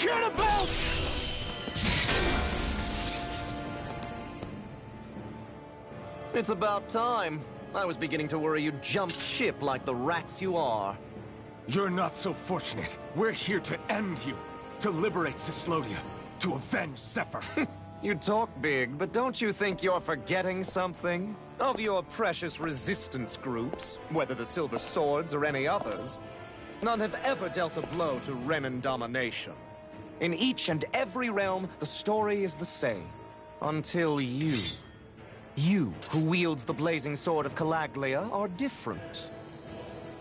Cannibal! It's about time. I was beginning to worry you jumped ship like the rats you are. You're not so fortunate. We're here to end you. To liberate Cislodia. To avenge Zephyr. You talk big, but don't you think you're forgetting something? Of your precious resistance groups, whether the Silver Swords or any others, none have ever dealt a blow to Renan domination. In each and every realm, the story is the same. Until you. You, who wields the blazing sword of Calaglia, are different.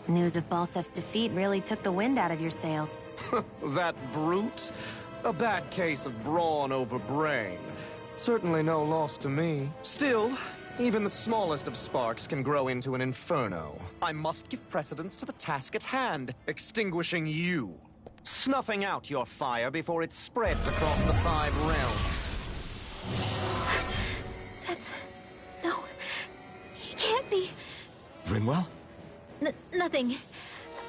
News of Balsef's defeat really took the wind out of your sails. That brute? A bad case of brawn over brain. Certainly no loss to me. Still, even the smallest of sparks can grow into an inferno. I must give precedence to the task at hand, extinguishing you. Snuffing out your fire before it spreads across the 5 realms. No, he can't be. Rinwell? Nothing.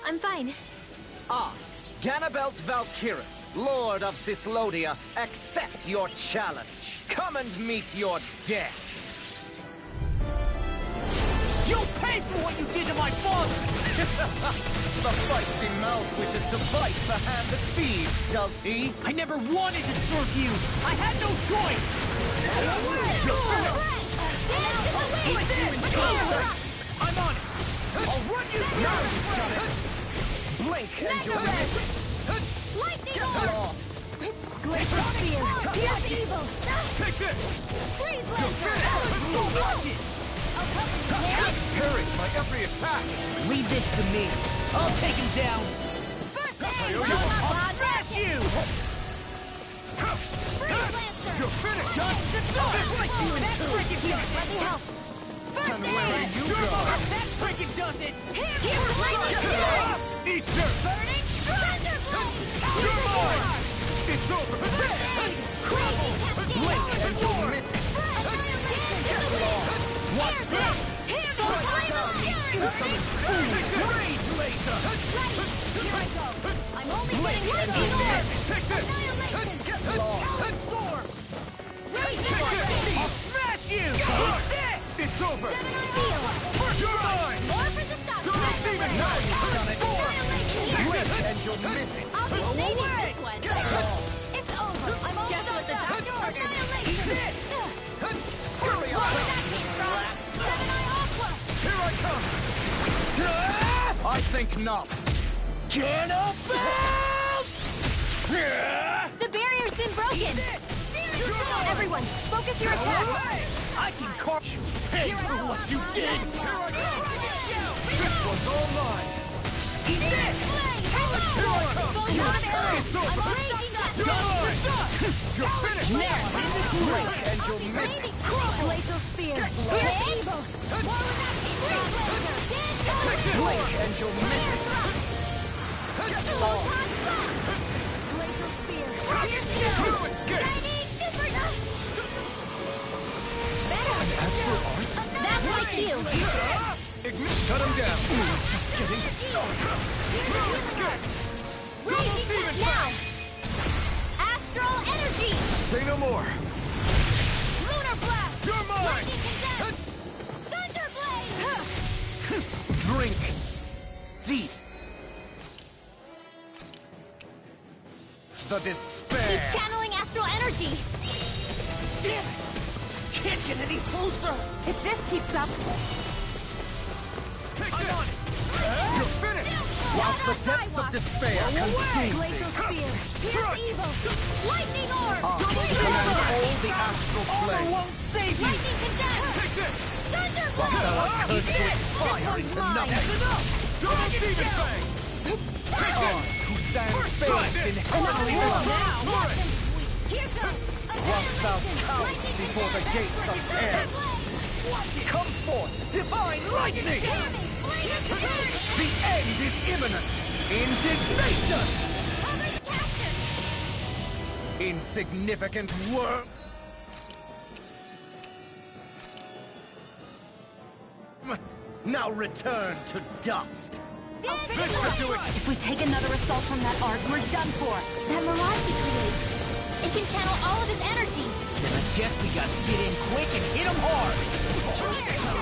I'm fine. Ah, Ganabelt Valkyris, Lord of Cislodia, accept your challenge. Come and meet your death. You'll pay for what you did to my father! The feisty mouth wishes to bite the hand that feeds, does he? I never wanted to serve you! I had no choice! I'm on it! I'll run you down! Blink and you'll miss it! Lightning Orb! Glacial Spear! Here's evil! Take this! Freeze Rocket! Parried by every attack! Leave this to me. I'll take him down! First I'll smash you! You're finished! That freaking does it! Let me help! And where are you going? That freaking does it! Here's Lightning Fury! Eat this! Burning Thunderblade! You're mine! It's over! Blink and you'll miss it! What's this? Here's the Primal Fury! Rage laser! Here I go! I'm only getting one Take more! this! Annihilation! Storm! Rage I'll smash you! Eat this! It's over! Seal! You're mine! More for the stop! Don't even know you've done it! Blink and you'll miss it! I'll be saving this one! It's over! I'm all Just what the done! doctor ordered. Annihilation! Hurry Where up! did that came from? Seven Eye Aqua! Here I come! I think not. The barrier's been broken! Everyone, focus your attack! I can carve you! Pay for what you did! This one's all mine! Eat this! It's over! You're finished! Blink and you'll miss it! Glacial Spear! Here's Evo! Blink and you'll miss it! Glacial Spear! You escaped! Astral Arts? That's like you! Shut him down! Just getting started! Double demon Now! Astral Energy! Say no more! Lunar Blast! You're mine! Lightning Condemn! Thunderblade! Drink deep. The despair. He's channeling Astral Energy! Damn it! Can't get any closer! If this keeps up... Take this! You're finished! Whilst the depths of despair consume Glacial Spear! Here's Evo! Lightning Orb! command all the astral Armor flame. won't save you! Lightning Condemn! Take this! Thunderblade! Thou art cursed to expire into nothing. Double demon fang! Who stands bathed in heavenly blood. Here goes! Whilst thou cowers before the gates of hell. Come forth, divine lightning! The end is imminent! Indignation! Insignificant worm! Now return to dust! If we take another assault from that arc, we're done for. That mirage he creates, it can channel all of his energy. Then I guess we gotta get in quick and hit him hard.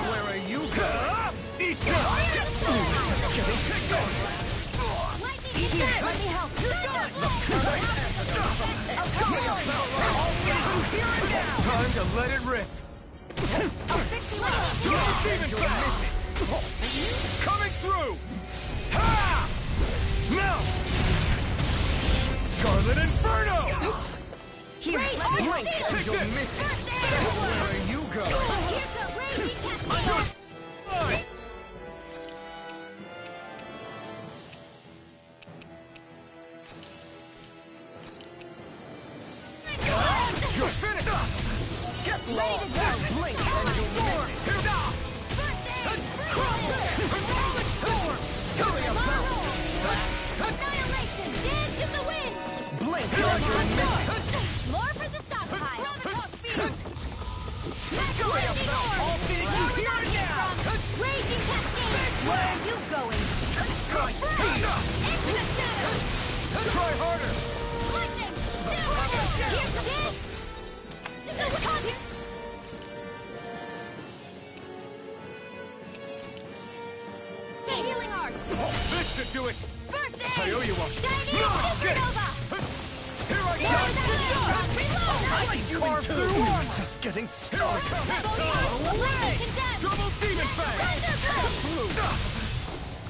Where are you going? Here, let me help. Time to let it rip. Coming through! Ha! Now! Scarlet Inferno! Here, let me help. Take this! Where are you going? Here's the raging cascade. You're finished! Get Ready to lost! go. Blink and you'll miss it. Annihilation! Dance to the wind! Blink and you'll miss it. More for the stockpile! I'll finish you here and now. Raging cascade! Where are you going? Into the shadows! Try harder! Lightning! Here's the pin! The healing art! This should do it! First aid! I owe you one. Shiny No, supernova! Here I Here come! is our reload! Carve through one. Just getting started. Lightning condemned! Double Demon Fang!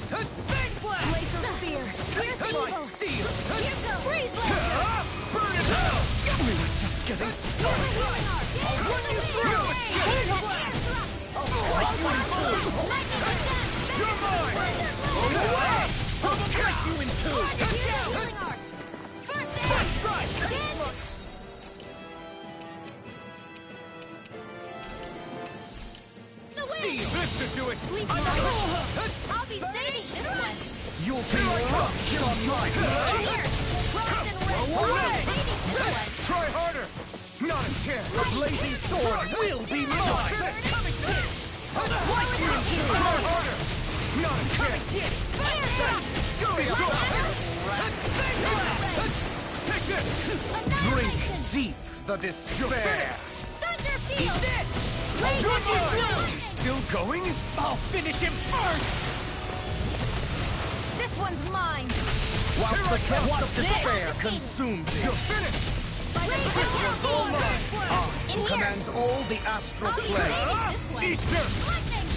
Big blast! Laser spear! Here's evil! Steel. Here's the freeze laser! Burn in hell! We were just getting started. Healing art! I'll run you through! Here's that air thrust! Lightning condemned! You're mine! I'll break you in two! Healing art! First aid! The wind! This should do it! Leave I'll be saving this one! You'll be rocked on my Here! Frost and red! Away! Saving this one! Try harder! Not a chance! The blazing sword will be mine. Try harder! Not a chance! Fire thrust! Take this! Drink Annihilation! deep the despair. Thunder field! Laser field! Still going? I'll finish him first. This one's mine! Whilst the depth of this? despair consumes you. You're finished! Laser All field! mine. In Who here! commands all the astral I'll be plane. saving this one! Easter! Lightning!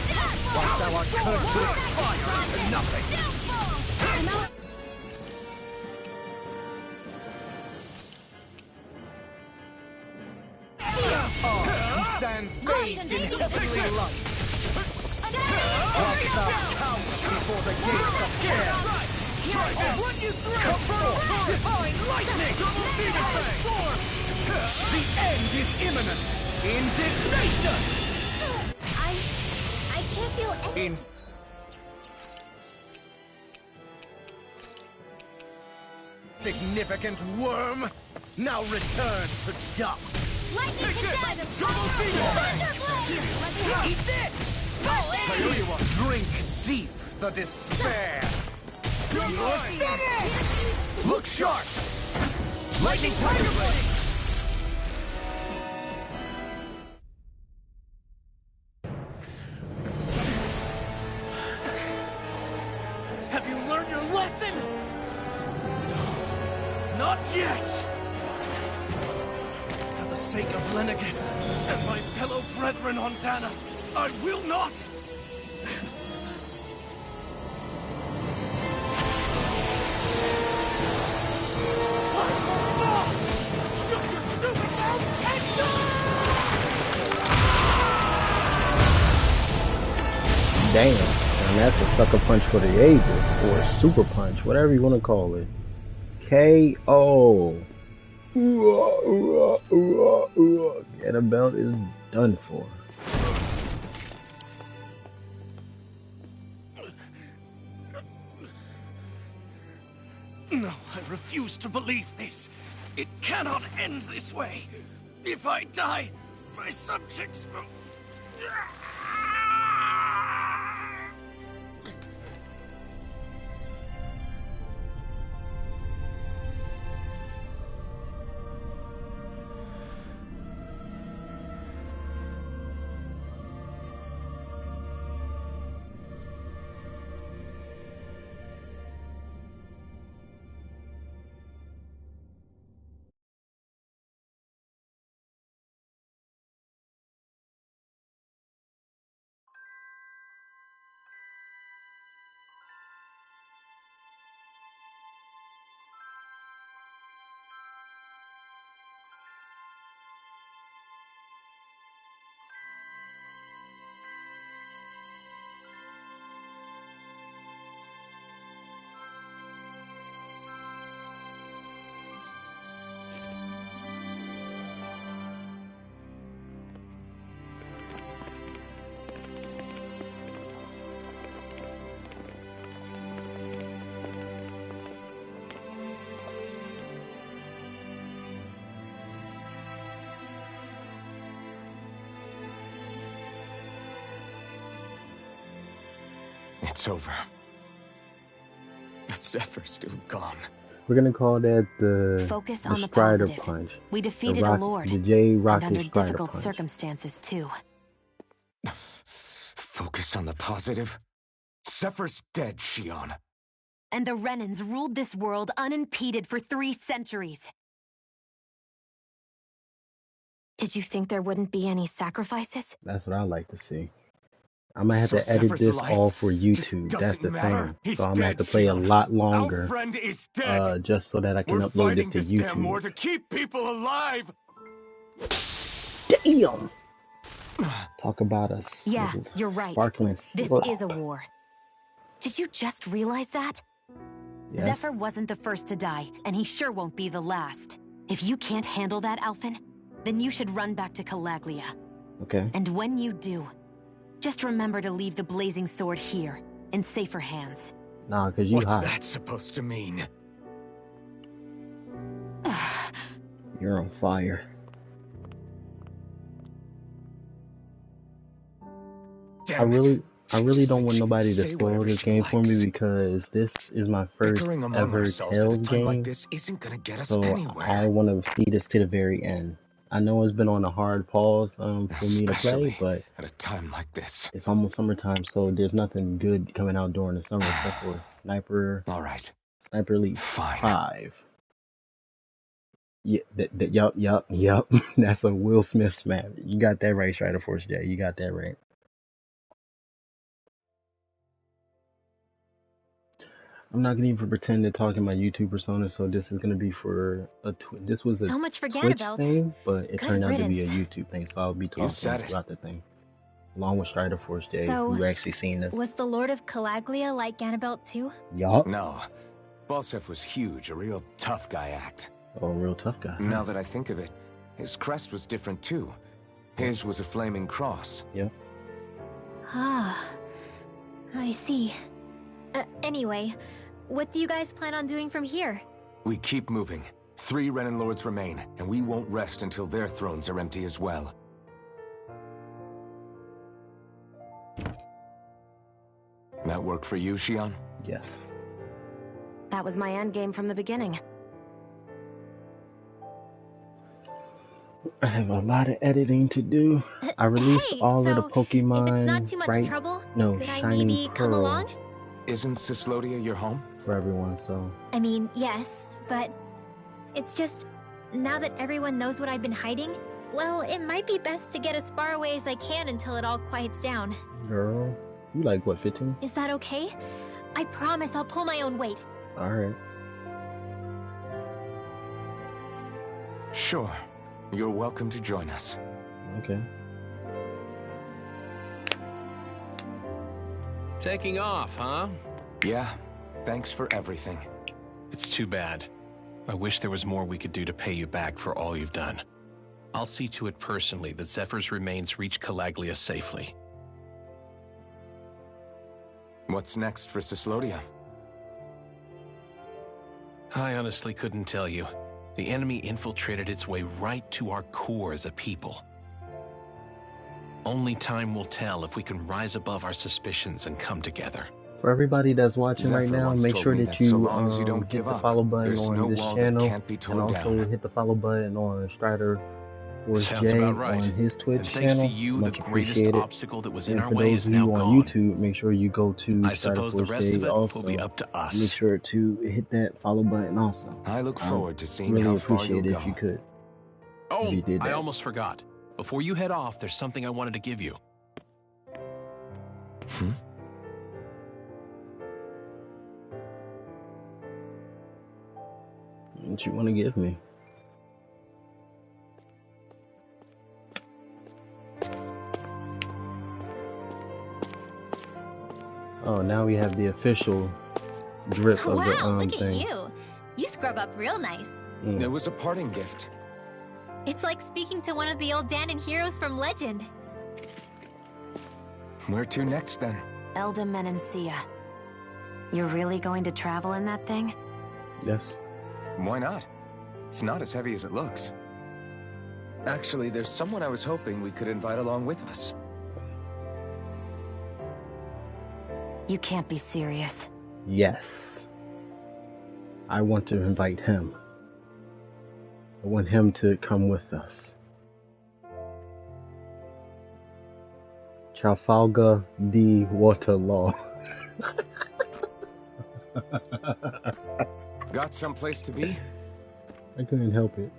Deathfall! Whilst thou art cursed with fire and Lightning! nothing. Deathfall! I'm out! He stands bathed in heavenly light. Whilst thou cowers before the gates of fear. I'll run you through. Come forth, divine lightning. The end is imminent. Indignation. I can't feel any... In significant worm, now return to dust. Lightning condemned! Double Demon Fang! Thunderblade! Eat this. I owe you one! Drink deep the despair. You're finished! Look sharp. Lightning Tiger Blade. Have you learned your lesson? No, not yet. For the sake of Lenegus and my fellow brethren on Dana, I will not. Shut your stupid mouth and Damn. And that's a sucker punch for the ages, or a super punch, whatever you want to call it. KO. Annabelle is done for. No, I refuse to believe this. It cannot end this way. If I die, my subjects will... It's over. But Zephyr's still gone. We're gonna call that the Focus on the Strider positive. punch. We defeated a lord. The J and Rocket under Strider difficult punch. circumstances, too. Focus on the positive. Zephyr's dead, Shion. And the Renans ruled this world unimpeded for 3 centuries. Did you think there wouldn't be any sacrifices? That's what I like to see. I'm gonna have So to edit Zephyr's this life all for just YouTube. That's doesn't the matter. thing. He's So I'm gonna have to dead, play a Shion. lot Our longer, friend is dead. just so that I can We're upload this fighting to this damn war YouTube. to keep people alive. Damn! Talk about us. Yeah, you're right. Sparkling. This is a war. Did you just realize that? Yes. Zephyr wasn't the first to die, and he sure won't be the last. If you can't handle that, Alphen, then you should run back to Calaglia. Okay. And when you do, just remember to leave the blazing sword here, in safer hands. Nah, cause you What's hot. that supposed to mean? You're on fire. Damn it. I really Just don't think want she can nobody to say spoil whatever this she game for me likes. because this is my first Bickering among ever ourselves at a Tales time like game. this isn't gonna get us So anywhere. I want to see this to the very end. I know it's been on a hard pause for me to play, Especially but at a time like this. it's almost summertime, so there's nothing good coming out during the summer except for Sniper All right. Elite Fine. 5. Yeah, yup. That's a Will Smith smash. You got that right, Strider Force J. You got that right. I'm not gonna even pretend to talk in my YouTube persona, so this is gonna be for a this was a So much for Twitch Ganabelt. thing, but it Good turned out to be a riddance. YouTube thing, so I'll be talking said it. throughout the thing, along with Strider Force J, So, who actually seen this. Was the Lord of Calaglia like Ganabelt too? Yup. No. Balsef was huge, a real tough guy act. Oh, a real tough guy. Now that I think of it, his crest was different too. His was a flaming cross. Yep. Ah, I see. Anyway, what do you guys plan on doing from here? We keep moving. 3 Renan Lords remain, and we won't rest until their thrones are empty as well. That work for you, Shion? Yes. That was my endgame from the beginning. I have a lot of editing to do. I released Hey, all of the so Pokemon. if it's not too much Bright, trouble, no, could I Shining maybe come Pearl along? Isn't Cyslodia your home? for everyone. So I mean, yes, but it's just, now that everyone knows what I've been hiding, well, it might be best to get as far away as I can until it all quiets down. girl, you like what, 15? Is that okay? I promise I'll pull my own weight. All right. Sure. You're welcome to join us. Okay. Taking off, huh? Yeah. Thanks for everything. It's too bad. I wish there was more we could do to pay you back for all you've done. I'll see to it personally that Zephyr's remains reach Calaglia safely. What's next for Cyslodia? I honestly couldn't tell you. The enemy infiltrated its way right to our core as a people. Only time will tell if we can rise above our suspicions and come together. For everybody that's watching right Zephyr now, once make told sure me that that so you long as you don't hit give the up, follow button there's on no this wall that channel, can't be and torn also down. hit the follow button on Strider Force Sounds J about right. on his And Twitch thanks channel. to you, the Much greatest appreciated. obstacle that was in And our for way those is of now you on gone. YouTube, make sure you go to I Strider suppose the Force rest J of it also. will be up to us. Make sure to hit that follow button also. I look forward to seeing Really how far you'll appreciate it go. if you could. Oh, if you did I that. almost forgot. Before you head off, there's something I wanted to give you. What you want to give me? Oh, now we have the official drip of the Wow, look thing. at you. You scrub up real nice. Mm. It was a parting gift. It's like speaking to one of the old Danon heroes from legend. Where to next then? Elda Menancia. You're really going to travel in that thing? Yes. Why not? It's not as heavy as it looks. Actually, there's someone I was hoping we could invite along with us. You can't be serious. Yes. I want to invite him. I want him to come with us. Trafalgar D. Waterloo. Got someplace to be? I couldn't help it.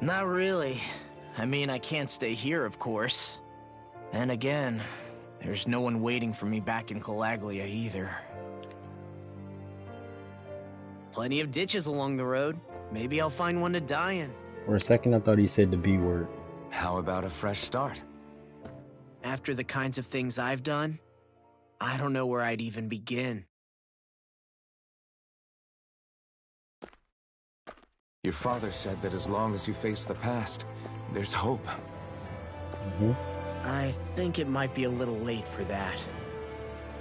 Not really. I mean, I can't stay here, of course. And again, there's no one waiting for me back in Calaglia either. Plenty of ditches along the road. Maybe I'll find one to die in. For a second, I thought he said the B word. How about a fresh start? After the kinds of things I've done, I don't know where I'd even begin. Your father said that as long as you face the past, there's hope. I think it might be a little late for that.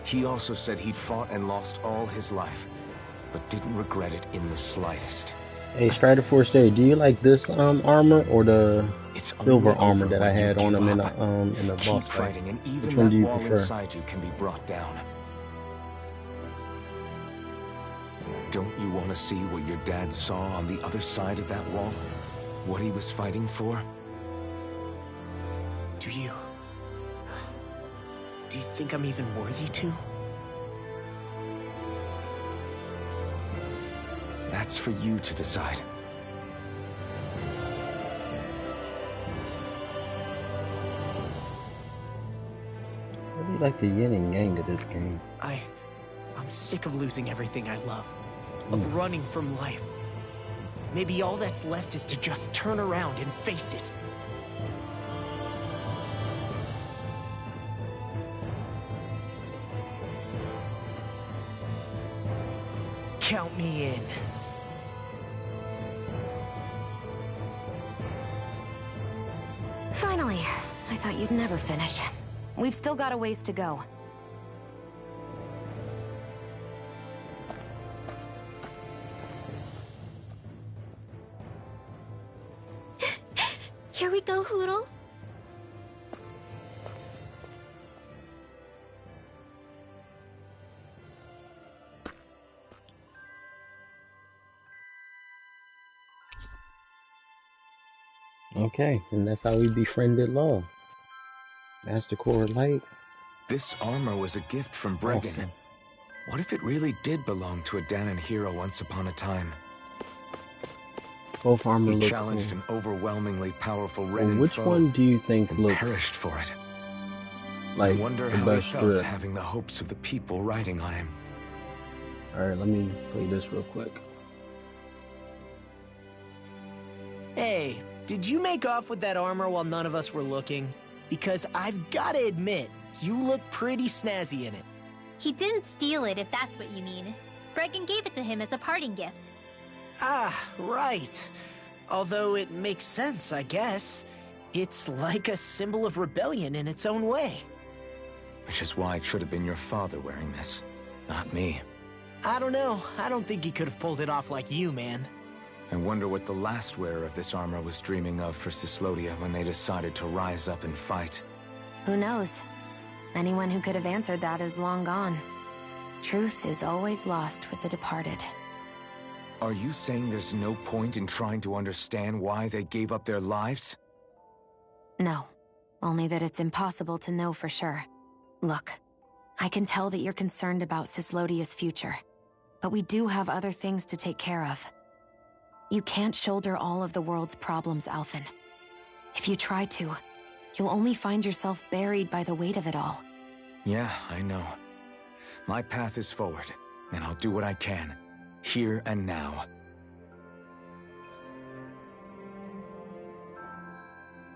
He also said he'd fought and lost all his life, but didn't regret it in the slightest. Hey, Strider Force J, do you like this armor or the It's silver only armor over that I when you had on give him in up. the Keep boss fight? fighting, and Which even one that do you wall prefer? inside you can be brought down. Don't you want to see what your dad saw on the other side of that wall? What he was fighting for? Do you think I'm even worthy to? That's for you to decide. I really like the yin and yang of this game. I'm sick of losing everything I love. Of running from life. Maybe all that's left is to just turn around and face it. Count me in. Finally, I thought you'd never finish. We've still got a ways to go. Here we go, Hoodle. Okay, and that's how we befriended Law. Master Core Light. This armor was a gift from Bregan. Awesome. What if it really did belong to a Danon hero once upon a time? Both armor He look challenged cool. an overwhelmingly powerful Well, Renin which foe one do you think and looks perished for it. like I wonder the how he best felt strip? having the hopes of the people riding on him. Alright, let me play this real quick. Hey, did you make off with that armor while none of us were looking? Because I've gotta admit, you look pretty snazzy in it. He didn't steal it, if that's what you mean. Bregan gave it to him as a parting gift. Ah, right. Although it makes sense, I guess. It's like a symbol of rebellion in its own way. Which is why it should have been your father wearing this, not me. I don't know. I don't think he could have pulled it off like you, man. I wonder what the last wearer of this armor was dreaming of for Cyslodia when they decided to rise up and fight. Who knows? Anyone who could have answered that is long gone. Truth is always lost with the departed. Are you saying there's no point in trying to understand why they gave up their lives? No, only that it's impossible to know for sure. Look, I can tell that you're concerned about Cyslodia's future, but we do have other things to take care of. You can't shoulder all of the world's problems, Alphen. If you try to, you'll only find yourself buried by the weight of it all. Yeah, I know. My path is forward, and I'll do what I can, here and now.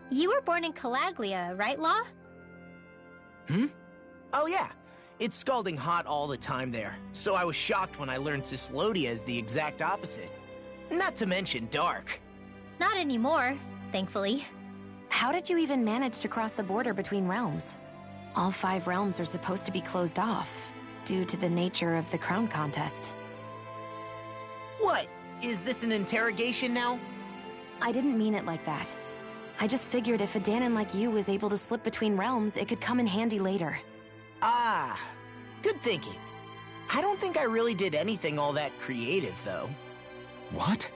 You were born in Calaglia, right, Law? Oh yeah. It's scalding hot all the time there, so I was shocked when I learned Cyslodia is the exact opposite. Not to mention dark. Not anymore, thankfully. How did you even manage to cross the border between realms? All 5 realms are supposed to be closed off, due to the nature of the crown contest. What? Is this an interrogation now? I didn't mean it like that. I just figured if a Danon like you was able to slip between realms, it could come in handy later. Ah, Good thinking. I don't think I really did anything all that creative, though. What?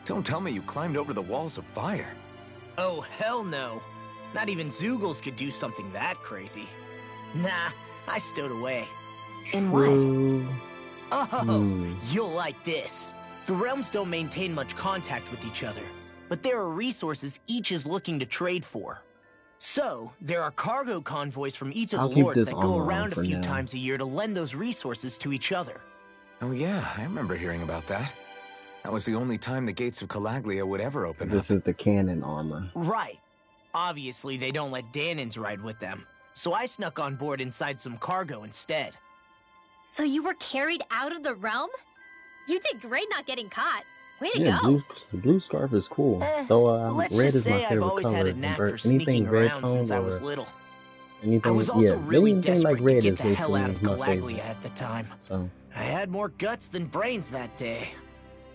Don't tell me you climbed over the walls of fire. Oh, hell no. Not even Zoogles could do something that crazy. Nah, I stowed away. In what? Oh, you'll like this. The realms don't maintain much contact with each other, but there are resources each is looking to trade for. So, there are cargo convoys from each of the lords that go around a few times a year to lend those resources to each other. Oh yeah, I remember hearing about that. That was the only time the gates of Calaglia would ever open up. This is the cannon armor. Right. Obviously, they don't let Danins ride with them, so I snuck on board inside some cargo instead. So you were carried out of the realm? You did great not getting caught. Way to Yeah, go. the blue scarf is cool. Though Let's red just is my say I've favorite always color. had a knack for Anything sneaking red around tone since I or was little. anything, I was also really anything desperate like red to get is the hell out of basically my Calaglia favorite. at the time. So I had more guts than brains that day.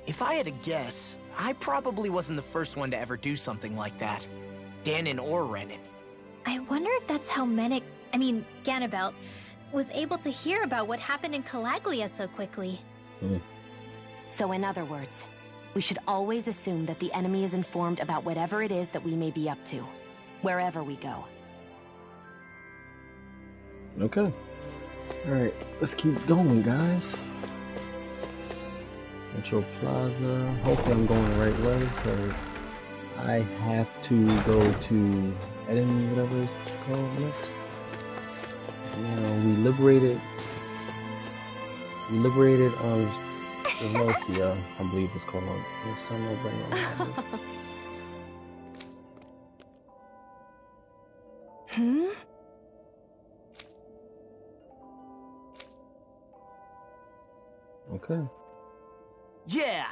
If I had to guess, I probably wasn't the first one to ever do something like that. Danin or Renin. I wonder if that's how Ganabelt, was able to hear about what happened in Calaglia so quickly. So in other words, we should always assume that the enemy is informed about whatever it is that we may be up to, wherever we go. okay. Alright, let's keep going, guys. Metro Plaza. Hopefully I'm going the right way, because I have to go to Eden, whatever it's called next. Now we liberated Velocia, I believe it's called. Okay. Yeah!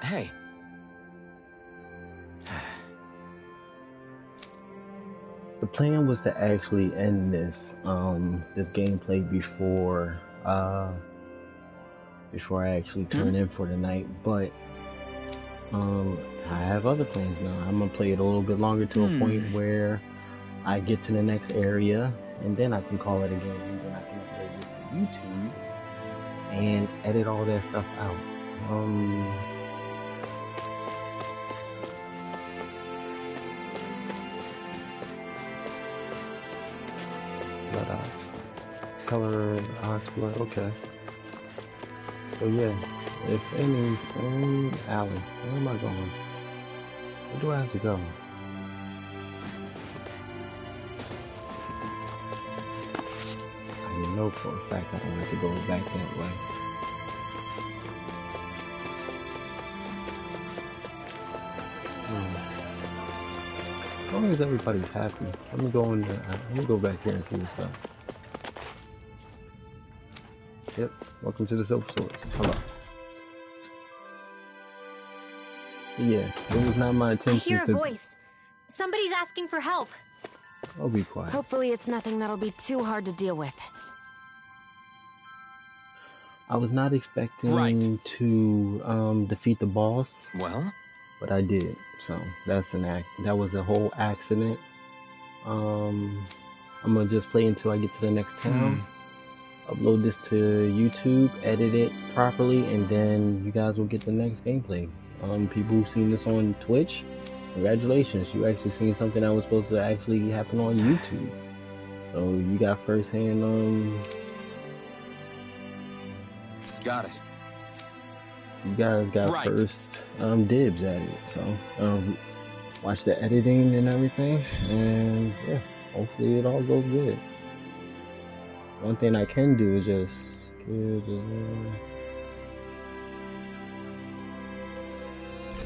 Hey. The plan was to actually end this gameplay before I actually turn in for the night, but I have other plans now. I'm gonna play it a little bit longer to a point where I get to the next area, and then I can call it a game, and then I can upload this to YouTube and edit all that stuff out. Blood ox. Color ox blood, okay. So yeah, if anything, Alley, where am I going? Where do I have to go? I know for a fact I don't have to go back that way. As long as everybody's happy. Let me go in there. Let me go back here and see what's up. Yep, welcome to the Silver Swords. Hello. Yeah, it was not my I intention hear a voice. Somebody's asking for help. I'll be quiet. Hopefully it's nothing that'll be too hard to deal with. I was not expecting to defeat the boss. Well? But I did, so that's that was a whole accident. I'm gonna just play until I get to the next town, upload this to YouTube, edit it properly, and then you guys will get the next gameplay. People who've seen this on Twitch, congratulations, you actually seen something that was supposed to actually happen on YouTube. So you got firsthand, Got it. you guys got first dibs at it. So watch the editing and everything, and yeah, hopefully it all goes good. One thing I can do is just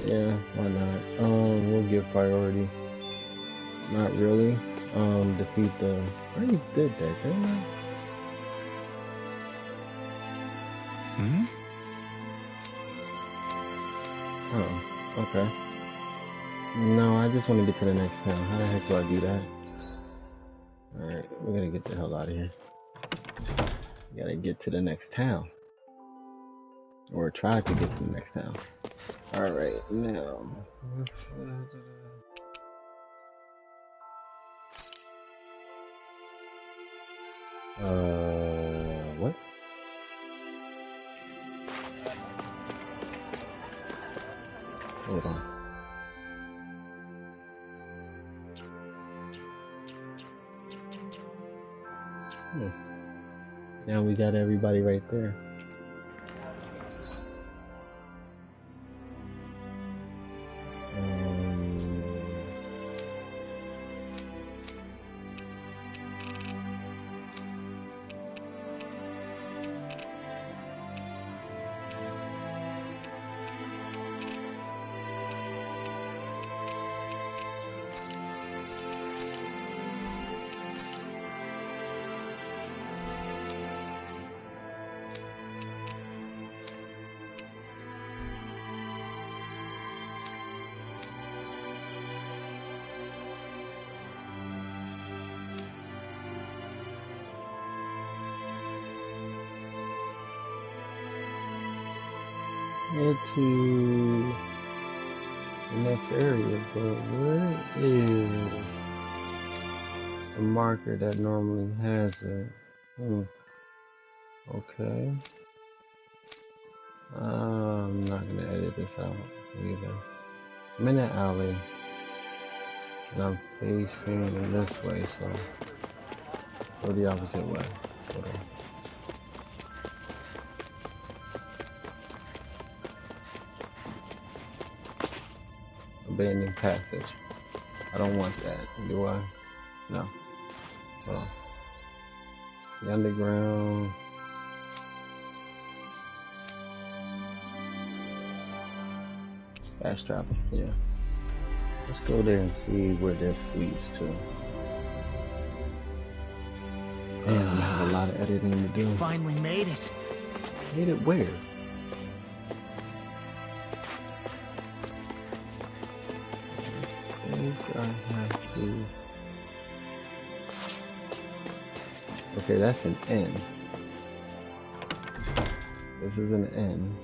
yeah, why not? We'll give priority. Not really. Defeat the. I already did that, didn't I? Oh, okay. No, I just want to get to the next town. How the heck do I do that? Alright, we're gonna get the hell out of here. You gotta get to the next town. Or try to get to the next town. Alright, now. What? Hold on. Now we got everybody right there. Head to the next area, but where is the marker that normally has it? Okay. I'm not gonna edit this out either. I'm in the alley, and I'm facing this way, so go the opposite way. Hold on. Abandoned passage. I don't want that, do I? No. So, the underground. Fast travel, yeah. Let's go there and see where this leads to. Man, I have a lot of editing to do. Finally made it. Made it where? I have to. Okay, that's an N. This is an N.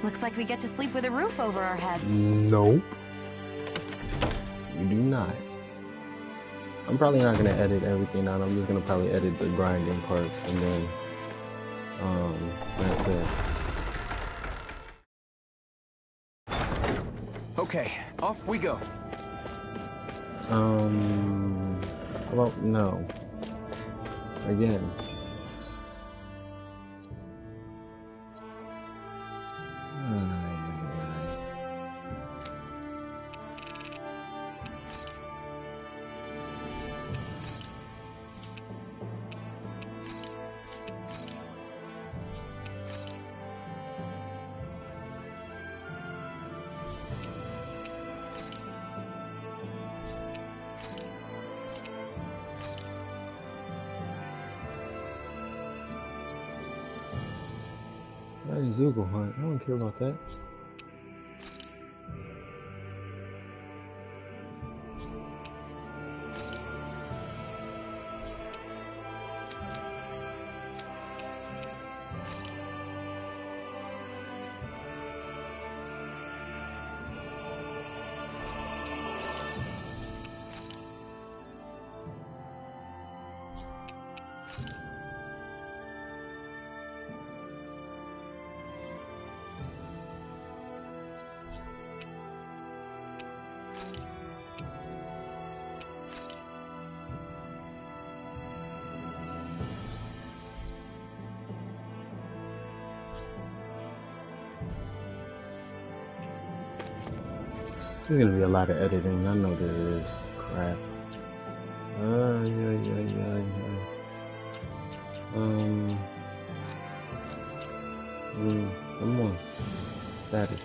Looks like we get to sleep with a roof over our heads. Nope. You do not. I'm probably not gonna edit everything out. I'm just gonna probably edit the grinding parts and then that's it. Okay, off we go. How about no? Again. Zugo hunt. I don't care about that. There's gonna be a lot of editing. I know there is. Crap. Come on. Status.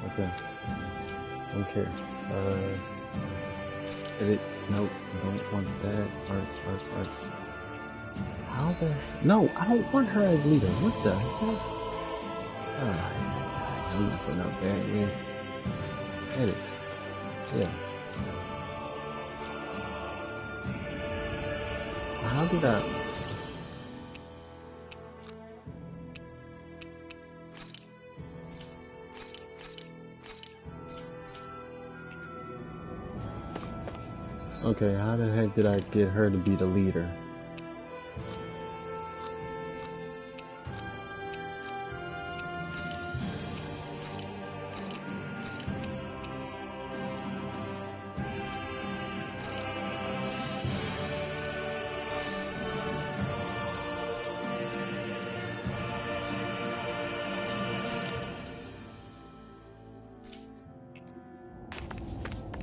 Okay. Don't care. Edit. Nope. Don't want that. Arts. How the? No, I don't want her as leader. What the heck? I'm messing up that, yeah. Edit. Yeah. How did I? Okay, how the heck did I get her to be the leader?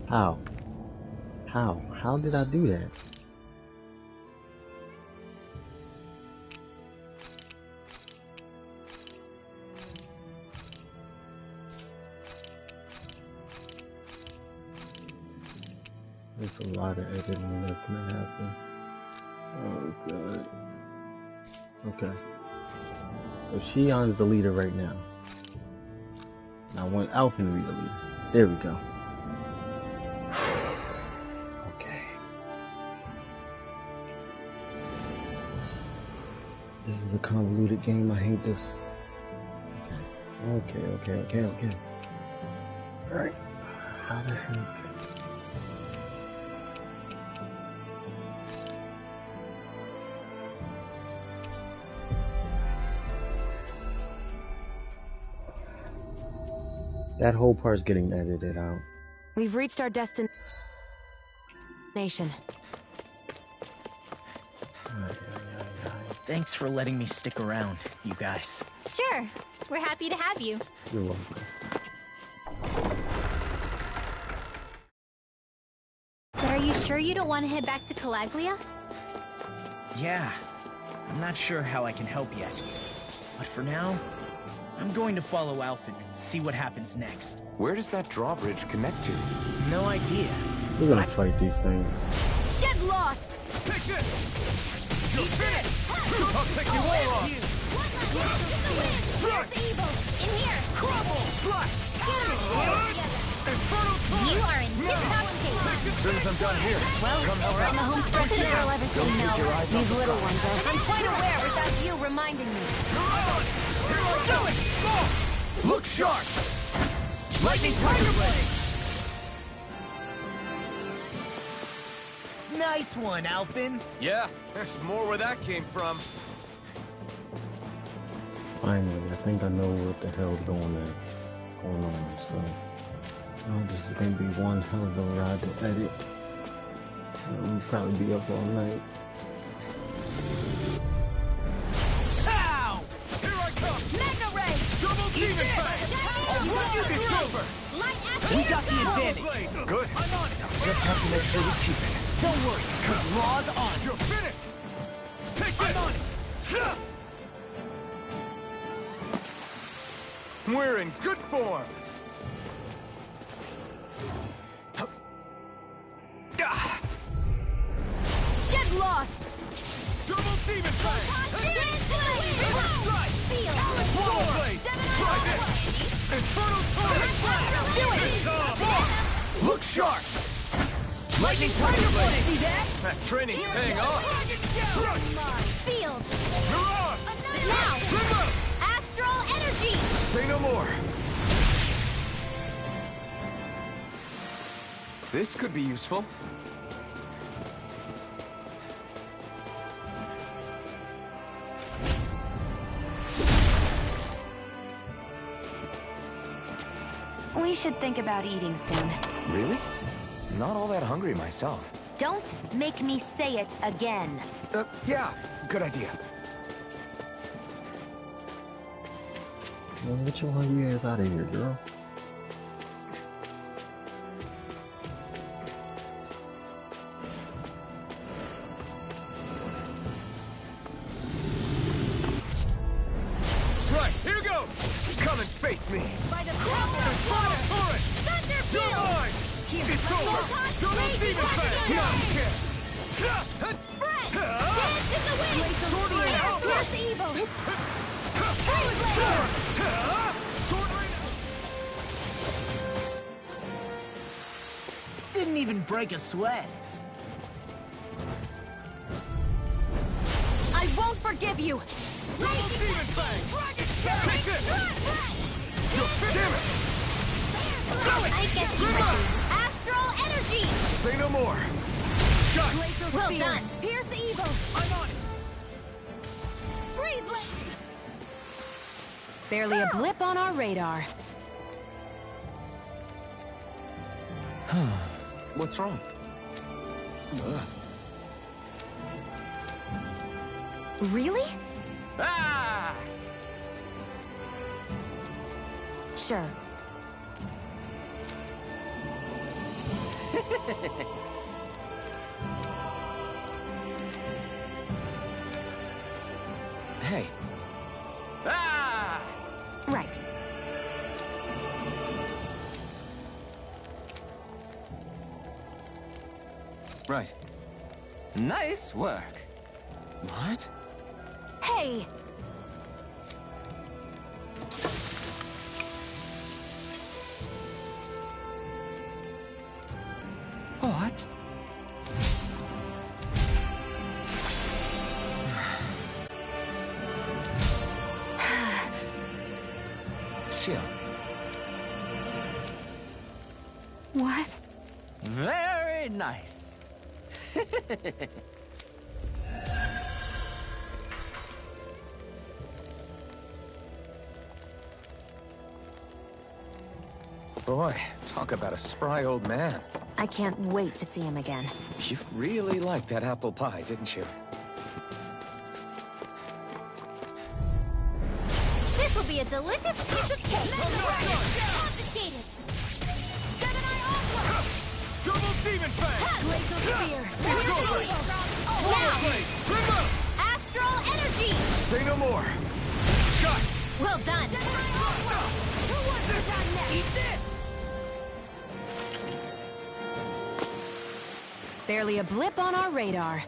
How? How did I do that? There's a lot of editing that's gonna happen. Oh god. Okay. So Shion's the leader right now. And I want Alphen to be the leader. There we go. This is a convoluted game. I hate this. Okay. Alright. How the heck? That whole part's getting edited out. We've reached our destination. Thanks for letting me stick around, you guys. Sure. We're happy to have you. You're welcome. But are you sure you don't want to head back to Calaglia? Yeah, I'm not sure how I can help yet. But for now, I'm going to follow Alphen and see what happens next. Where does that drawbridge connect to? No idea. We're gonna fight these things. Get lost! Take this! You're finished! I'll take you all off! Strike! Evil! In here! Crumble! Slash! You are in tip-top shape. As soon as I'm done here, Well, come help we're on the out. home stretch now. Don't take your eyes off These the little prize. ones are. I'm quite aware without you reminding me. Do it! Look sharp! Lightning Tiger Blade! Nice one, Alphen. Yeah, there's more where that came from. Finally, I think I know what the hell's going on. So, this is gonna be one hell of a ride to edit. We'll probably be up all night. Ow! Here I come! Mega Ray! Double Demon Fang! I'll run you to silver! We got the advantage. Good. Now just have to make sure we keep it. Don't worry, because Law's on. You're finished! Take this! I'm on it. We're in good form! Get lost! Double Demon Fang! Feel! Swallow Blade! Try this! Infernal Torrent! Do it! Look sharp! Lightning Tiger Blade. See that? That training's paying off! Field! You're on! Now! Remove! Astral energy! Say no more! This could be useful. We should think about eating soon. Really? Not all that hungry myself. Don't make me say it again. Yeah, good idea. Well, get your hungry ass out of here, girl. Right, here goes! Come and face me! By the power of Follow for it! Thunder You're Field! mine! It's over! Double Demon Fang! Not a chance! Spread! Dance in the wind! Sword Rain out! Fierce evil! Sword Sword Rain! Didn't even break a sweat. I won't forgive you! Double Demon Fang! Take this! Damn it! I get you! Astral energy! Say no more! Well done. Pierce the evil. I'm on it. Freeze. Barely a blip on our radar. What's wrong? Really? Ah! Sure. Hey. Ah! Right. Right. Nice work. What? Hey! What? Shion. What? Very nice. Boy, talk about a spry old man. I can't wait to see him again. You really liked that apple pie, didn't you? This will be a delicious piece of cake. Confiscated. Gemini Aqua. Double Demon Fang! Glacial Spear. Now. Astral Energy. Say no more! Got it! Well done. Who wants to run next? Eat this! Barely a blip on our radar.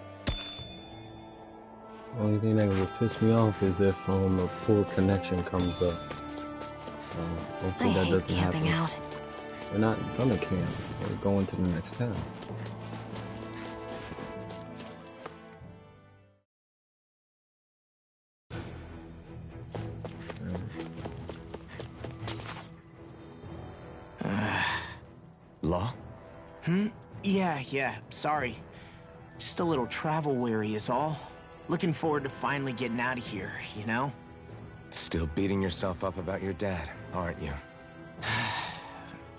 Only thing that would piss me off is if a poor connection comes up. So I hopefully that hate doesn't camping happen. out. We're not gonna camp. We're going to the next town. Law? Yeah, sorry. Just a little travel weary is all. Looking forward to finally getting out of here, you know? Still beating yourself up about your dad, aren't you?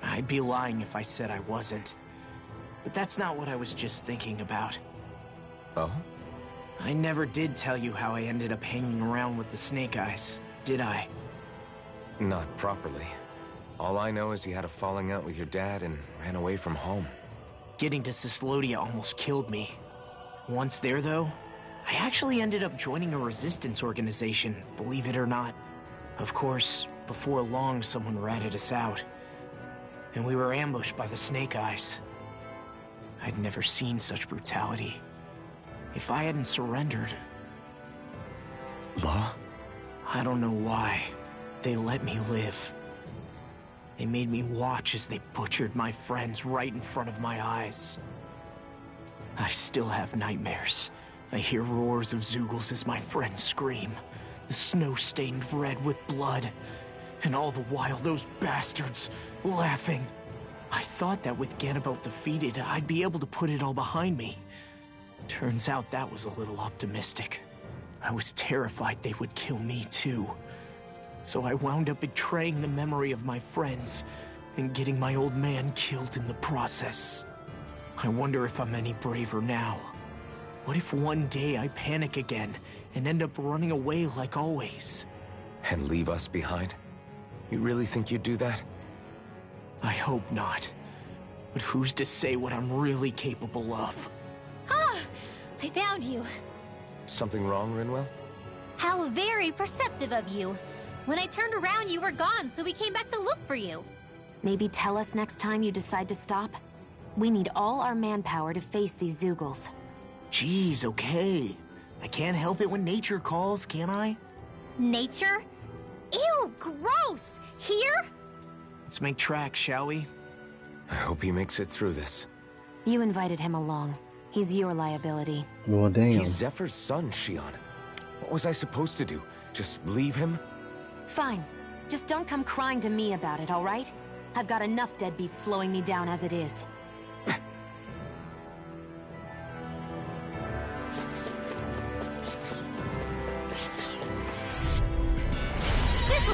I'd be lying if I said I wasn't. But that's not what I was just thinking about. Oh? I never did tell you how I ended up hanging around with the Snake Eyes, did I? Not properly. All I know is you had a falling out with your dad and ran away from home. Getting to Cyslodia almost killed me. Once there, though, I actually ended up joining a resistance organization, believe it or not. Of course, before long, someone ratted us out. And we were ambushed by the Snake Eyes. I'd never seen such brutality. If I hadn't surrendered... Law? I don't know why. They let me live. They made me watch as they butchered my friends right in front of my eyes. I still have nightmares. I hear roars of Zeugles as my friends scream. The snow stained red with blood. And all the while, those bastards laughing. I thought that with Ganabelt defeated, I'd be able to put it all behind me. Turns out that was a little optimistic. I was terrified they would kill me too. So I wound up betraying the memory of my friends and getting my old man killed in the process. I wonder if I'm any braver now. What if one day I panic again and end up running away like always? And leave us behind? You really think you'd do that? I hope not. But who's to say what I'm really capable of? Ah, I found you. Something wrong, Rinwell? How very perceptive of you. When I turned around, you were gone, so we came back to look for you. Maybe tell us next time you decide to stop? We need all our manpower to face these Zeugles. Geez, okay. I can't help it when nature calls, can I? Nature? Ew, gross! Here? Let's make tracks, shall we? I hope he makes it through this. You invited him along. He's your liability. Well, damn. He's Zephyr's son, Shion. What was I supposed to do? Just leave him? Fine. Just don't come crying to me about it, all right? I've got enough deadbeats slowing me down as it is.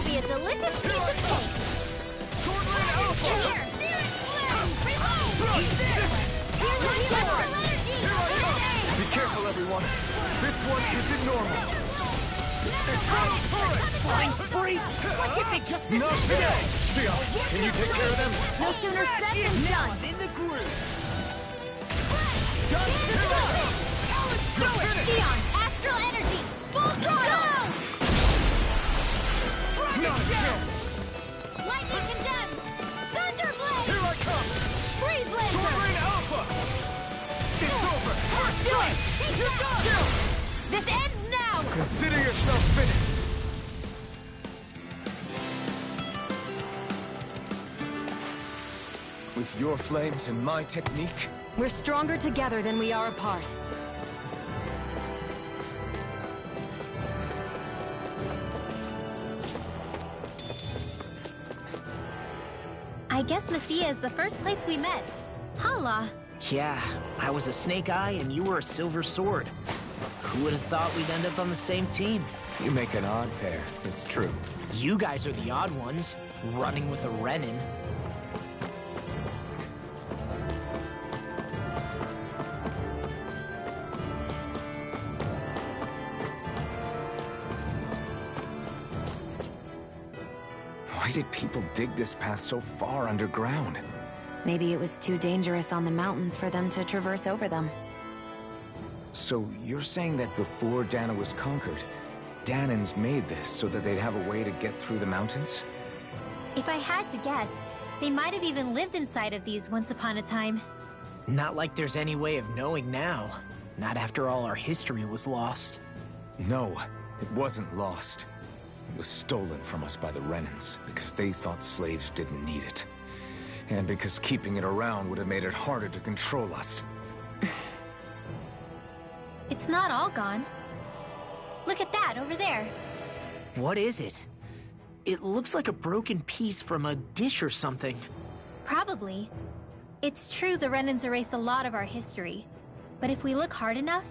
be a delicious piece of cake. Here, Searing Flame! Reload! Here's the energy! Be careful, everyone. This one isn't normal. Eternal turret! Flying freaks! Why can't they just sit Not today! Sion, can you take care of them? No sooner said than done. in the groove? Sion, Astral Energy! Full throttle! Not again! Lightning condemns! Thunderblade! Here I come! Freeze Laser! Sovereign Alpha! It's over! Do it! This ends now! Consider yourself finished! With your flames and my technique, We're stronger together than we are apart. I guess Messia is the first place we met. Hala! Yeah, I was a Snake Eye and you were a Silver Sword. Who would have thought we'd end up on the same team? you make an odd pair, it's true. You guys are the odd ones, running with a Renin. Why did people dig this path so far underground? Maybe it was too dangerous on the mountains for them to traverse over them. So you're saying that before Dana was conquered, Danans made this so that they'd have a way to get through the mountains? If I had to guess, they might have even lived inside of these once upon a time. Not like there's any way of knowing now. Not after all our history was lost. No, it wasn't lost. It was stolen from us by the Renans, because they thought slaves didn't need it. And because keeping it around would have made it harder to control us. It's not all gone. Look at that, over there. What is it? It looks like a broken piece from a dish or something. Probably. It's true the Renans erased a lot of our history. But if we look hard enough,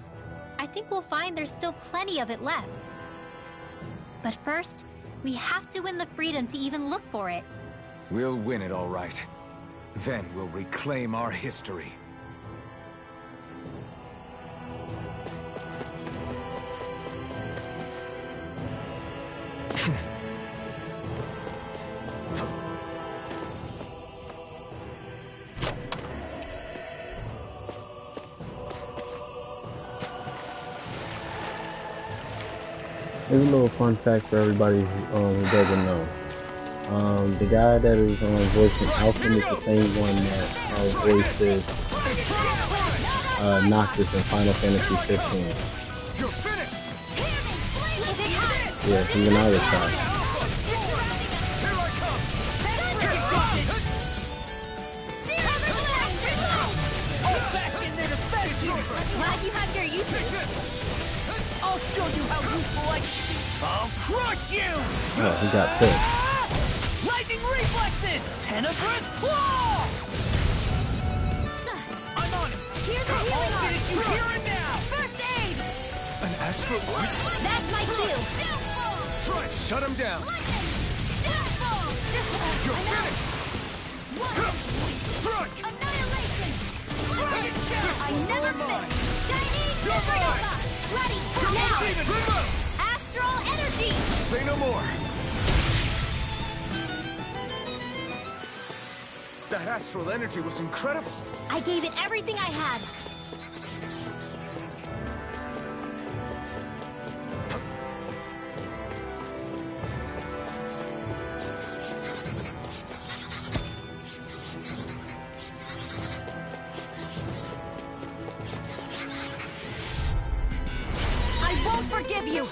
I think we'll find there's still plenty of it left. But first, we have to win the freedom to even look for it. We'll win it all right. Then we'll reclaim our history. Here's a little fun fact for everybody who doesn't know. The guy that is voicing Alphen is the same one that voices Noctis in Final Fantasy 15. Yeah, he's an Irish guy. Glad you have your uses. I'll show you how useful I can be. I'll crush you! Oh, he got pissed. Lightning reflexes! Tenebrous claw! I'm on it. Here's a healing I'll finish you here and now! First aid! An astral what? That's my cue. Try and shut him down. You're finished. Strike! Annihilation! I never miss! Chinese You're Supernova! Ready, now! Astral Energy! Say no more. That astral energy was incredible. I gave it everything I had. I won't forgive you!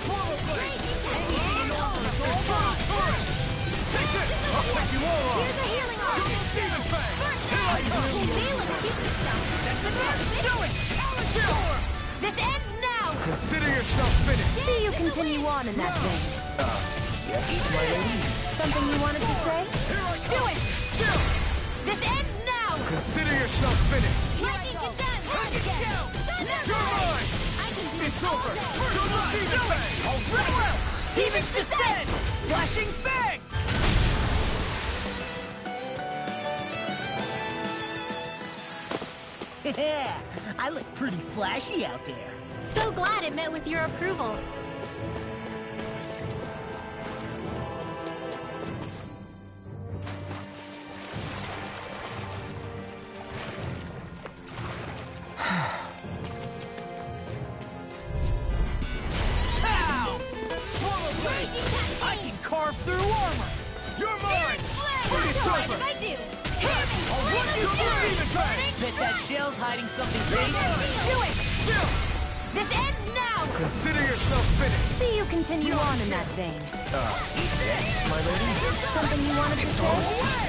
Take this! I'll take you all on! Here's a healing arm! Demon Fang! Do it! This ends now! Consider yourself finished! See you continue on in that vein. Yes, my lady? Something you wanted to say? Do it! This ends now! Consider yourself finished! Lightning condemned! You're mine! It's over! Double Demon Fang! All right! Demons descend! Flashing fang! I look pretty flashy out there. So glad it met with your approval. I can carve through armor! You're mine! Pretty What super! did I do? Hear me! Bet that shell's hiding something big. Do it! This ends now! Consider yourself finished! See you continue on in that vein. Yes, my lady? Something you wanted to say?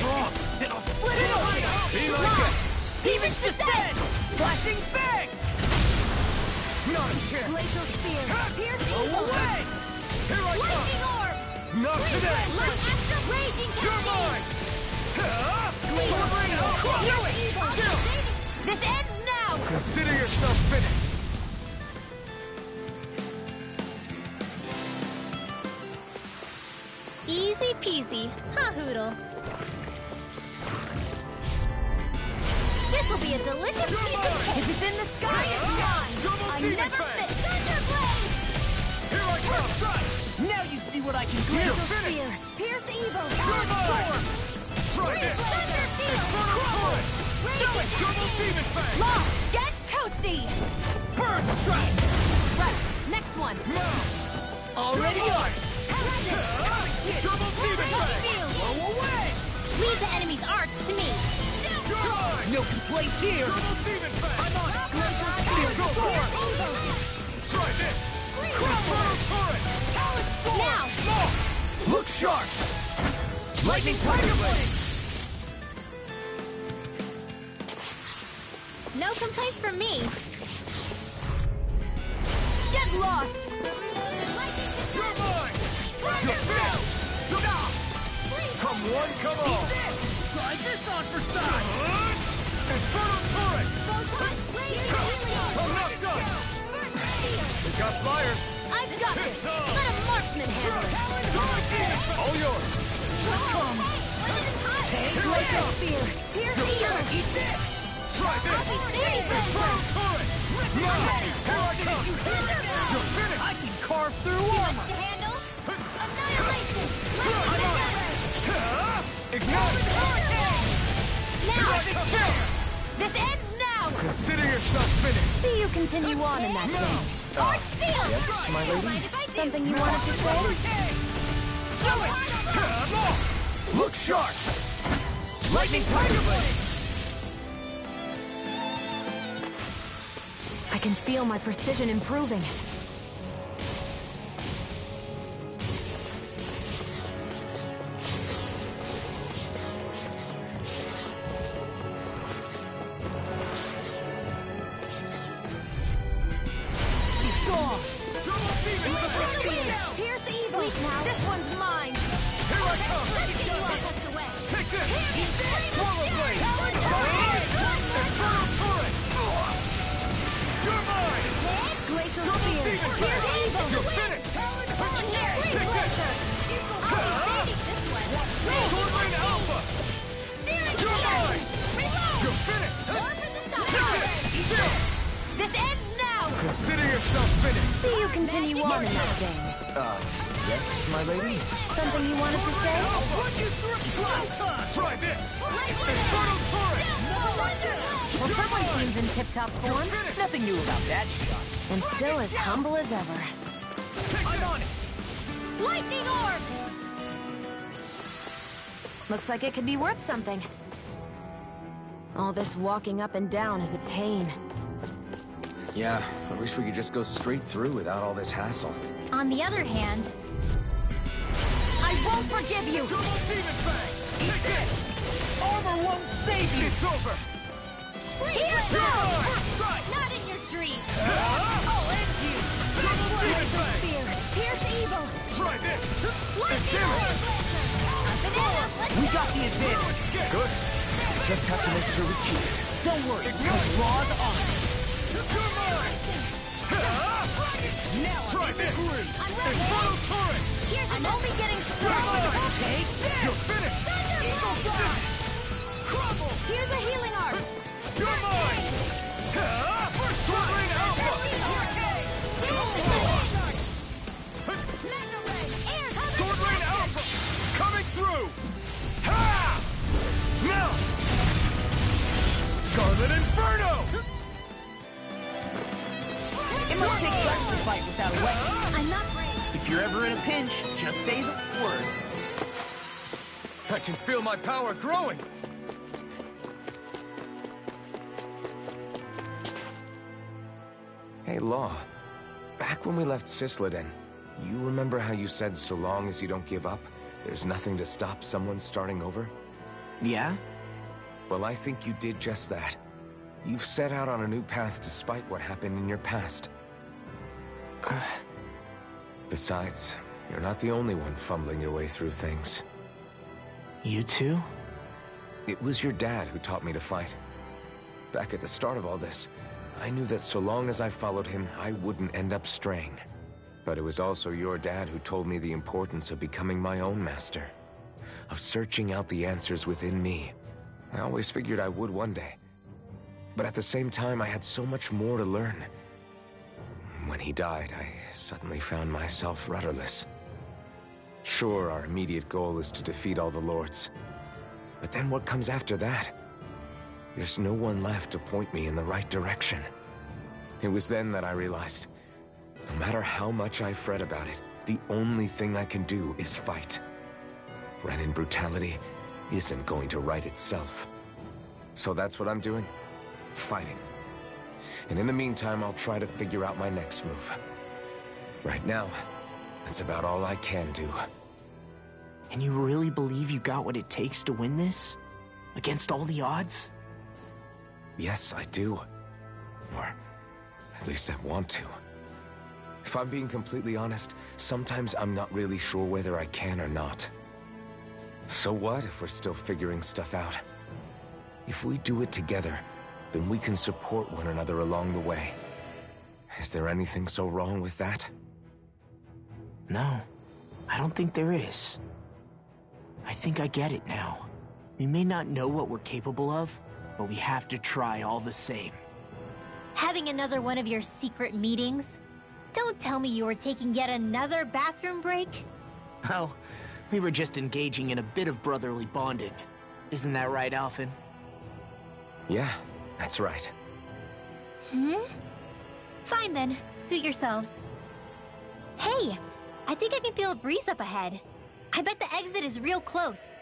Strong! Then I'll split it open! Be like it! Demon's Descent! Flashing bang! Not a chance! Glacial Spear. Pierce evil. Away! Here I come! Lightning orb! Not today! Light after raging You're cascade! mine! Tornado! Pierce evil! This ends now! Consider yourself finished! Easy peasy. Ha hoodle. This will be a delicious piece of cake. If it's in the sky, it's mine. I never miss. Thunderblade! Here I come! Now you see what I can do! You're Glacial finished! Spear. Pierce evil. You're mine! Try this! Thunderfield! Crumble! Raging Double cascade! demon fang! Lost. Get toasty. Burn strike! Right. Next one. Now! Already on! Double demon fang! Field! Blow away! Leave the enemy's arts to me. You're mine! No complaints here! Double demon fang! I'm on it! It's over! Try this! Crossbow turret! Now! Look sharp! Lightning tiger blade! No complaints from me. Get lost. You're mine! You're finished! Come one, come all! Try this on for size! Infernal turret! I'm not done! We got flyers! I've got this. Let a marksman handle it. All yours! Glacial Spear. Pierce evil. Eat this! Try this! Infernal turret! Now! Here I come! You're finished! I can carve through armor! Handle. Annihilation. Ignite! Now! This ends now! Consider yourself finished! See you continue on in that vein. Art field! Yes, my lady? Something you wanted to say? Look sharp! Lightning tiger blade! I can feel my precision improving. Pierce evil. This one's mine. Here I come! Take this! Swallow blade! Infernal turret! You're mine! Glacial Spear. Pierce evil. You're finished! Take this! Sword Lane Alpha! You're mine! You're finished! This ends now! Consider yourself finished! See you continue on in that vein. Yes, my lady? Something you wanted to say? Try this! Infernal turret! Well, someone seems in tip-top form. Nothing new about that shot. And still as humble as ever. I'm on it! Lightning orb! Looks like it could be worth something. All this walking up and down is a pain. Yeah, I wish we could just go straight through without all this hassle. On the other hand, I won't forgive you! Double demon fang! Eat this! Armor won't save you! It's over! here Right! Not in your dreams! I'll end you! Double demon fang! Spear. Pierce evil. Try this! Lightning orb! We got the advantage! Good. Just have to make sure we keep it. Don't worry, because Raw's on it! You're mine! Now Try this! I'm ready! Infernal turret! I'm only getting started! Take this! You're finished! Here's a healing art! You're mine! you're ever in a pinch, just say the word. I can feel my power growing! Hey, Law. Back when we left Cisleden, you remember how you said so long as you don't give up, there's nothing to stop someone starting over? Yeah? Well, I think you did just that. You've set out on a new path despite what happened in your past. Besides, you're not the only one fumbling your way through things. You too? It was your dad who taught me to fight. Back at the start of all this, I knew that so long as I followed him, I wouldn't end up straying. But it was also your dad who told me the importance of becoming my own master. Of searching out the answers within me. I always figured I would one day. But at the same time, I had so much more to learn. When he died, I suddenly found myself rudderless. Sure, our immediate goal is to defeat all the lords. But then what comes after that? There's no one left to point me in the right direction. It was then that I realized, no matter how much I fret about it, the only thing I can do is fight. Renin brutality isn't going to right itself. So that's what I'm doing. Fighting. And in the meantime, I'll try to figure out my next move. Right now, that's about all I can do. And you really believe you got what it takes to win this? Against all the odds? Yes, I do. Or at least I want to. If I'm being completely honest, sometimes I'm not really sure whether I can or not. So what if we're still figuring stuff out? If we do it together, then we can support one another along the way. Is there anything so wrong with that? No, I don't think there is. I think I get it now. We may not know what we're capable of, but we have to try all the same. Having another one of your secret meetings? Don't tell me you were taking yet another bathroom break? Oh, we were just engaging in a bit of brotherly bonding. Isn't that right, Alphen? Yeah, that's right. Fine then, suit yourselves. Hey, I think I can feel a breeze up ahead. I bet the exit is real close.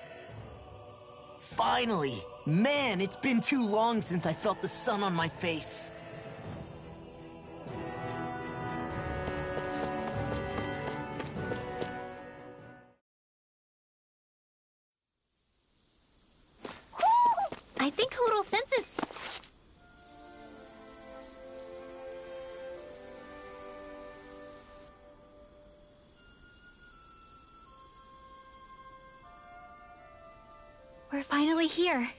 Finally! Man, it's been too long since I felt the sun on my face. I think Hoodle senses... We're finally here.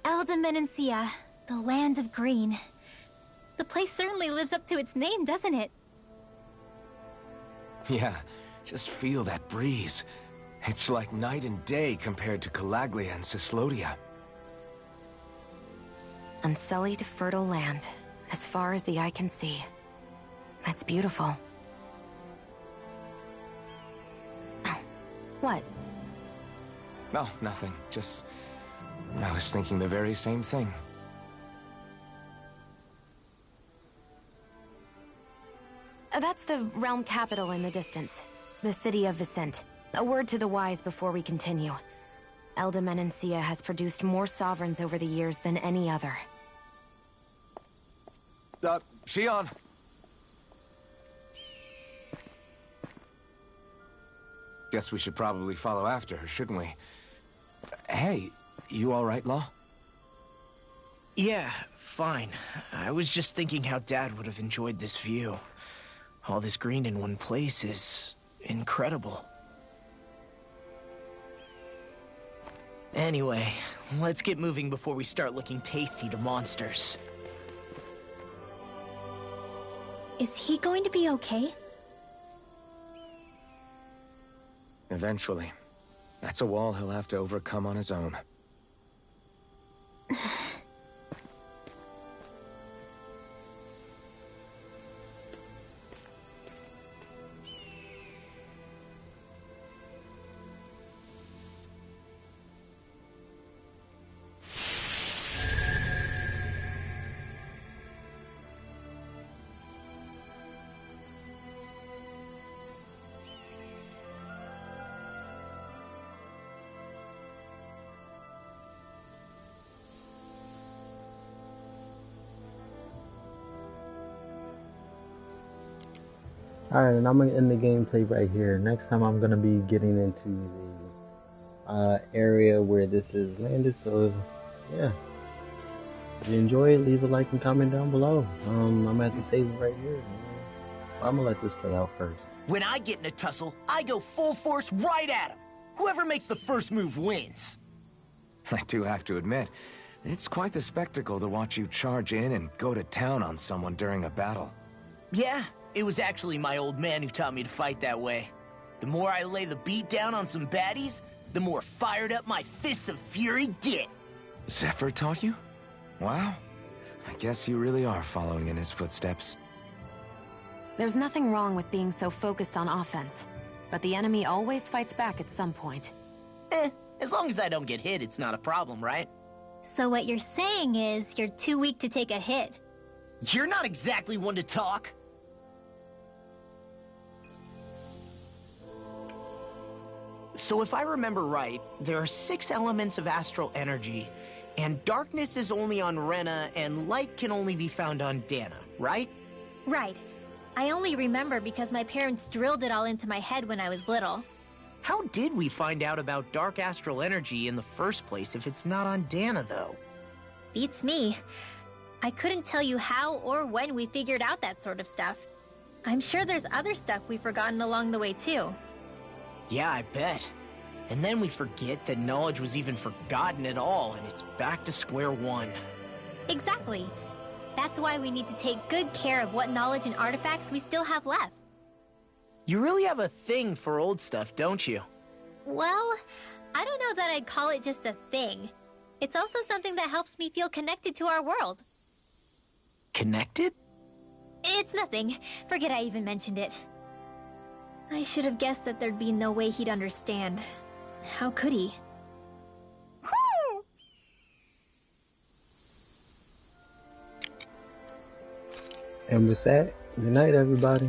Elda Menancia, the land of green. The place certainly lives up to its name, doesn't it? Yeah, just feel that breeze. It's like night and day compared to Calaglia and Cyslodia. Unsullied, fertile land, as far as the eye can see. That's beautiful. Oh, what? Oh, nothing. Just... I was thinking the very same thing. That's the realm capital in the distance. The city of Vicent. A word to the wise before we continue. Elda Menancia has produced more sovereigns over the years than any other. Shion! Guess we should probably follow after her, shouldn't we? Hey, you alright, Law? Yeah, fine. I was just thinking how Dad would have enjoyed this view. All this green in one place is... incredible. Anyway, let's get moving before we start looking tasty to monsters. Is he going to be okay? Eventually. That's a wall he'll have to overcome on his own. Alright, and I'm gonna end the gameplay right here. Next time I'm gonna be getting into the area where this is landed, so yeah. If you enjoy it, leave a like and comment down below. I'm gonna have to save it right here. I'm gonna let this play out first. When I get in a tussle, I go full force right at him. Whoever makes the first move wins. I do have to admit, it's quite the spectacle to watch you charge in and go to town on someone during a battle. Yeah, it was actually my old man who taught me to fight that way. The more I lay the beat down on some baddies, the more fired up my fists of fury get. Zephyr taught you? Wow. I guess you really are following in his footsteps. There's nothing wrong with being so focused on offense, but the enemy always fights back at some point. As long as I don't get hit, it's not a problem, right? So what you're saying is you're too weak to take a hit. You're not exactly one to talk. So if I remember right, there are 6 elements of astral energy, and darkness is only on Rena, and light can only be found on Dana, right? Right. I only remember because my parents drilled it all into my head when I was little. How did we find out about dark astral energy in the first place if it's not on Dana, though? Beats me. I couldn't tell you how or when we figured out that sort of stuff. I'm sure there's other stuff we've forgotten along the way, too. Yeah, I bet. And then we forget that knowledge was even forgotten at all, and it's back to square one. Exactly. That's why we need to take good care of what knowledge and artifacts we still have left. You really have a thing for old stuff, don't you? Well, I don't know that I'd call it just a thing. It's also something that helps me feel connected to our world. Connected? It's nothing. Forget I even mentioned it. I should have guessed that there'd be no way he'd understand. How could he? And with that, good night, everybody.